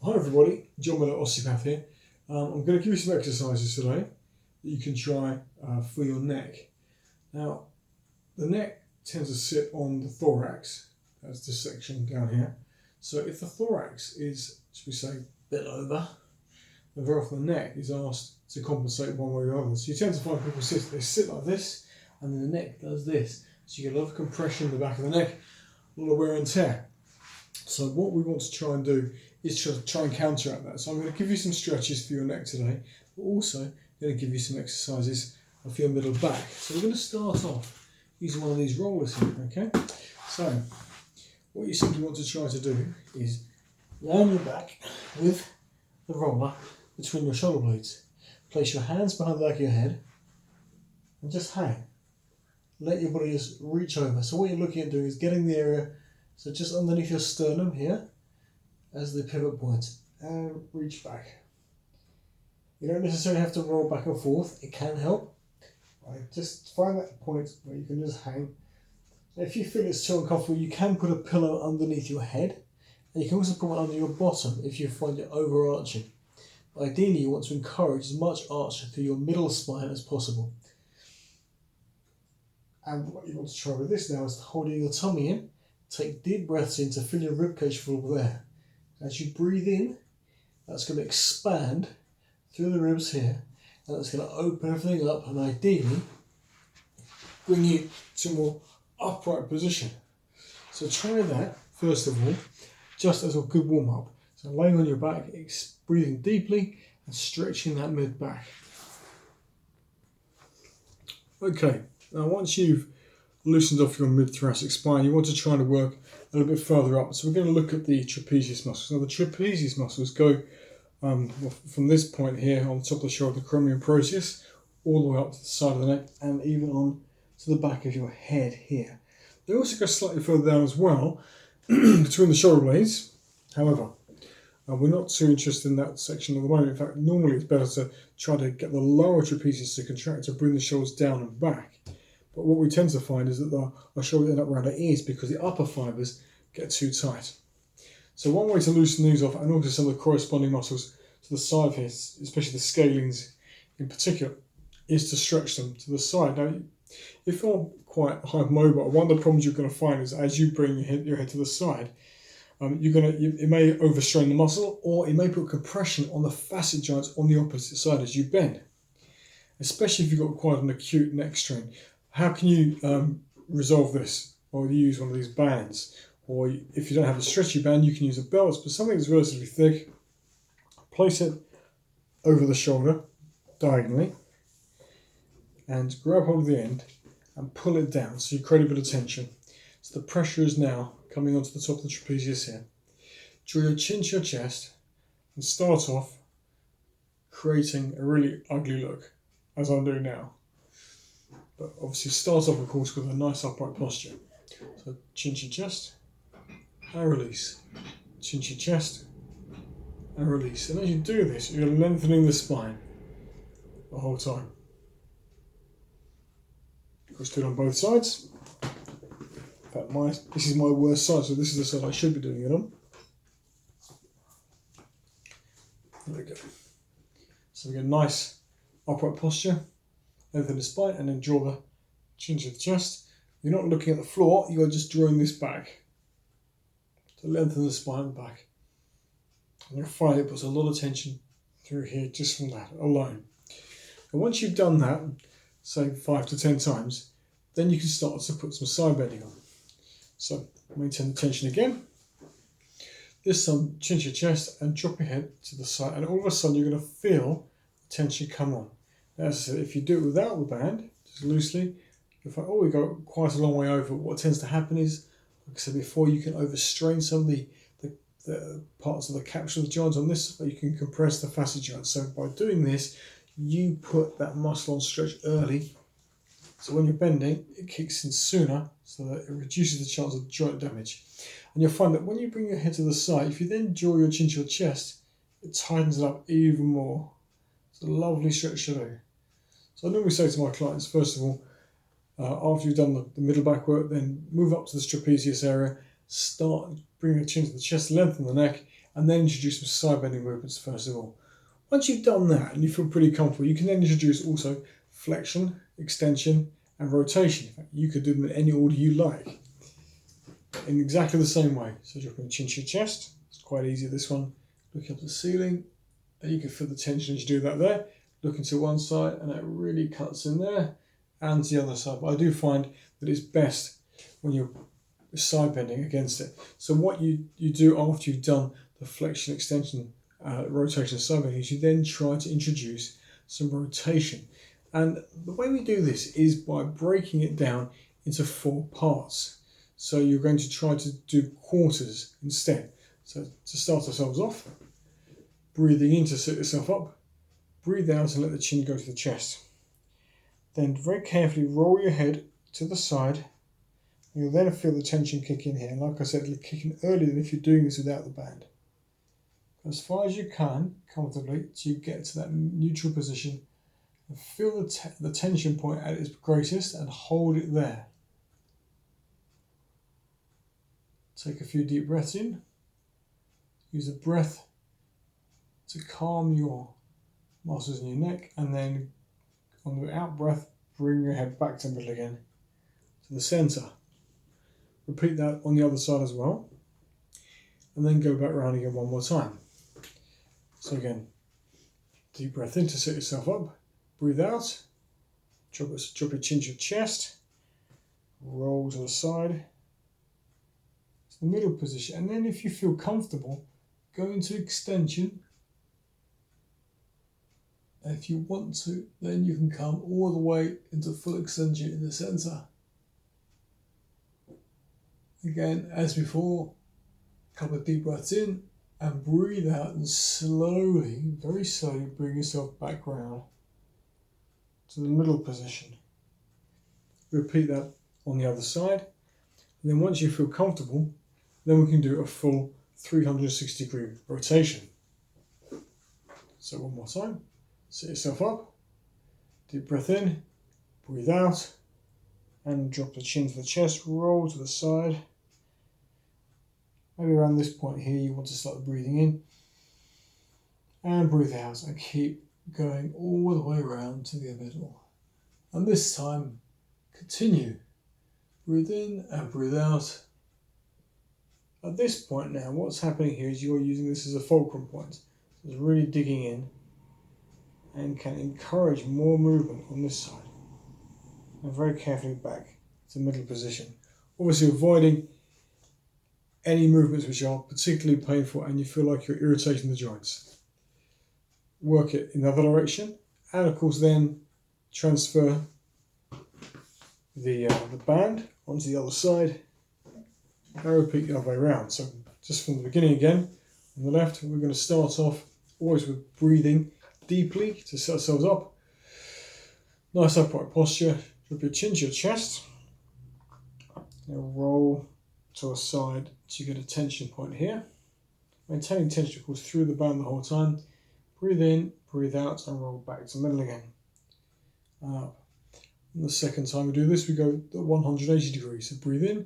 Hi everybody, John Miller, osteopath here. I'm going to give you some exercises today that you can try for your neck. Now, the neck tends to sit on the thorax, that's this section down here. So if the thorax is, should we say, bent over, then very often the neck is asked to compensate one way or the other. So you tend to find people they sit like this, and then the neck does this. So you get a lot of compression in the back of the neck, a lot of wear and tear. So what we want to try and do is to try and counteract that. So I'm going to give you some stretches for your neck today, but also going to give you some exercises for your middle back. So we're going to start off using one of these rollers here, okay? So what you simply want to try to do is lay on your back with the roller between your shoulder blades. Place your hands behind the back of your head and just hang. Let your body just reach over. So what you're looking at doing is getting the area, so just underneath your sternum here, as the pivot point, and reach back. You don't necessarily have to roll back and forth, it can help. Right? Just find that point where you can just hang. If you feel it's too uncomfortable, you can put a pillow underneath your head, and you can also put one under your bottom if you find it overarching. Ideally, you want to encourage as much arch through your middle spine as possible. And what you want to try with this now is holding your tummy in. Take deep breaths in to fill your ribcage full of air. As you breathe in, that's going to expand through the ribs here, and that's going to open everything up and ideally bring you to a more upright position. So try that first of all, just as a good warm up. So laying on your back, breathing deeply and stretching that mid back. Okay, now once you've loosened off your mid-thoracic spine, you want to try and work a little bit further up. So we're going to look at the trapezius muscles. Now the trapezius muscles go from this point here on the top of the shoulder, the acromion process, all the way up to the side of the neck and even on to the back of your head here. They also go slightly further down as well between the shoulder blades. However, we're not too interested in that section at the moment. In fact, normally it's better to try to get the lower trapezius to contract to bring the shoulders down and back. But what we tend to find is that our shoulders end up around our ears because the upper fibres get too tight. So one way to loosen these off, and also some of the corresponding muscles to the side here, especially the scalenes in particular, is to stretch them to the side. Now, if you're quite hypermobile, one of the problems you're going to find is as you bring your head to the side, it may overstrain the muscle, or it may put compression on the facet joints on the opposite side as you bend, especially if you've got quite an acute neck strain. How can you resolve this? Or you use one of these bands, or if you don't have a stretchy band, you can use a belt, but something that's relatively thick. Place it over the shoulder diagonally and grab hold of the end and pull it down so you create a bit of tension. So the pressure is now coming onto the top of the trapezius here. Draw your chin to your chest and start off creating a really ugly look, as I'm doing now. But obviously start off, of course, with a nice upright posture. So chin to chest and release. Chin to chest and release. And as you do this, you're lengthening the spine the whole time. Of course, do it on both sides. In fact, this is my worst side, so this is the side I should be doing it on. There we go. So we get a nice upright posture. Lengthen the spine and then draw the chin to the chest. You're not looking at the floor, you are just drawing this back to lengthen the spine back. And you'll find it puts a lot of tension through here just from that alone. And once you've done that, say 5 to 10 times, then you can start to put some side bending on. So maintain the tension again. This time, chin to your chest and drop your head to the side, and all of a sudden you're going to feel the tension come on. As I said, if you do it without the band, just loosely, you'll find, we go quite a long way over. What tends to happen is, like I said before, you can overstrain some of the parts of the capsule joints on this, but you can compress the facet joints. So by doing this, you put that muscle on stretch early. So when you're bending, it kicks in sooner, so that it reduces the chance of joint damage. And you'll find that when you bring your head to the side, if you then draw your chin to your chest, it tightens it up even more. It's a lovely stretch to do. So I normally say to my clients, first of all, after you've done the middle back work, then move up to this trapezius area, start bringing the chin to the chest, lengthen the neck, and then introduce some side bending movements first of all. Once you've done that and you feel pretty comfortable, you can then introduce also flexion, extension, and rotation. In fact, you could do them in any order you like, in exactly the same way. So dropping the chin to your chest. It's quite easy, this one. Looking up at the ceiling, and you can feel the tension as you do that there. Looking to one side, and it really cuts in there, and to the other side. But I do find that it's best when you're side bending against it. So what you do after you've done the flexion, extension, rotation, side bending is you then try to introduce some rotation. And the way we do this is by breaking it down into 4 parts. So you're going to try to do quarters instead. So to start ourselves off, breathing in to sit yourself up, breathe out and let the chin go to the chest. Then very carefully roll your head to the side. You'll then feel the tension kick in here. And like I said, it'll kick in earlier than if you're doing this without the band. As far as you can, comfortably, till you get to that neutral position. And feel the tension point at its greatest and hold it there. Take a few deep breaths in. Use the breath to calm your muscles in your neck, and then on the out breath, bring your head back to the middle again, to the center. Repeat that on the other side as well, and then go back around again one more time. So again, deep breath in to sit yourself up, breathe out, drop your chin to your chest, roll to the side, to the middle position, and then if you feel comfortable, go into extension. And if you want to, then you can come all the way into full extension in the center. Again, as before, a couple of deep breaths in and breathe out, and slowly, very slowly, bring yourself back round to the middle position. Repeat that on the other side. And then once you feel comfortable, then we can do a full 360-degree rotation. So one more time. Sit yourself up, deep breath in, breathe out, and drop the chin to the chest, roll to the side. Maybe around this point here you want to start breathing in, and breathe out, and keep going all the way around to the middle. And this time, continue. Breathe in and breathe out. At this point now, what's happening here is you're using this as a fulcrum point. So it's really digging in, and can encourage more movement on this side. And very carefully back to the middle position. Obviously avoiding any movements which are particularly painful and you feel like you're irritating the joints. Work it in the other direction, and of course then transfer the band onto the other side and repeat the other way around. So just from the beginning again, on the left, we're going to start off always with breathing deeply to set ourselves up. Nice upright posture. Drop your chin to your chest. Now roll to a side to get a tension point here. Maintaining tension, of course, through the band the whole time. Breathe in, breathe out, and roll back to the middle again. And up. And the second time we do this, we go 180 degrees. So breathe in,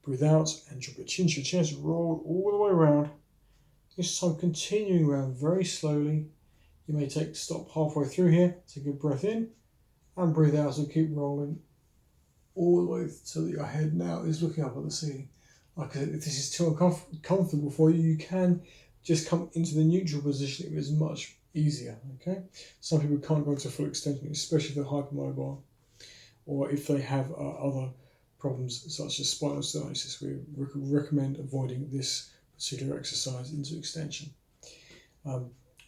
breathe out, and drop your chin to your chest. Roll all the way around. This time continuing around very slowly. You may stop halfway through here, take a breath in and breathe out, and keep rolling all the way till your head now is looking up at the ceiling. Like I said, if this is too uncomfortable for you, you can just come into the neutral position. It is much easier, okay? Some people can't go into full extension, especially if they're hypermobile, or if they have other problems such as spinal stenosis. We recommend avoiding this particular exercise into extension.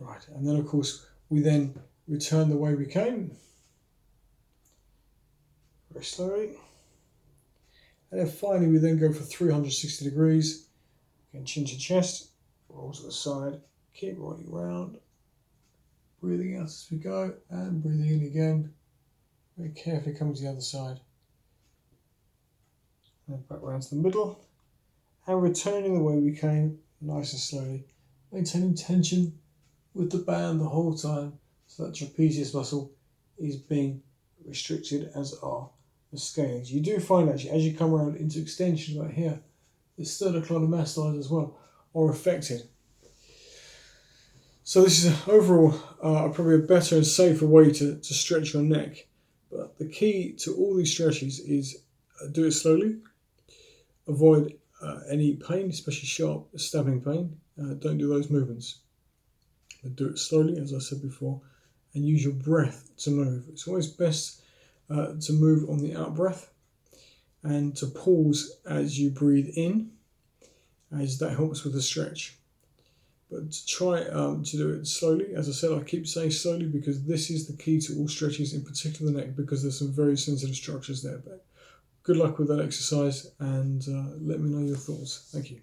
Right, and then of course we then return the way we came, very slowly, and then finally we then go for 360 degrees. Again, chin to chest, roll to the side, keep rolling around, breathing out as we go, and breathing in again. Very carefully coming to the other side, and back round to the middle, and returning the way we came, nice and slowly, maintaining tension with the band the whole time, so that trapezius muscle is being restricted, as are the scalenes. You do find actually as you come around into extension right here, the sternocleidomastoids as well are affected. So this is overall probably a better and safer way to stretch your neck. But the key to all these stretches is do it slowly. Avoid any pain, especially sharp stabbing pain. Don't do those movements. But do it slowly, as I said before, and use your breath to move. It's always best to move on the out breath and to pause as you breathe in, as that helps with the stretch. But try to do it slowly. As I said, I keep saying slowly because this is the key to all stretches, in particular the neck, because there's some very sensitive structures there. But good luck with that exercise, and let me know your thoughts. Thank you.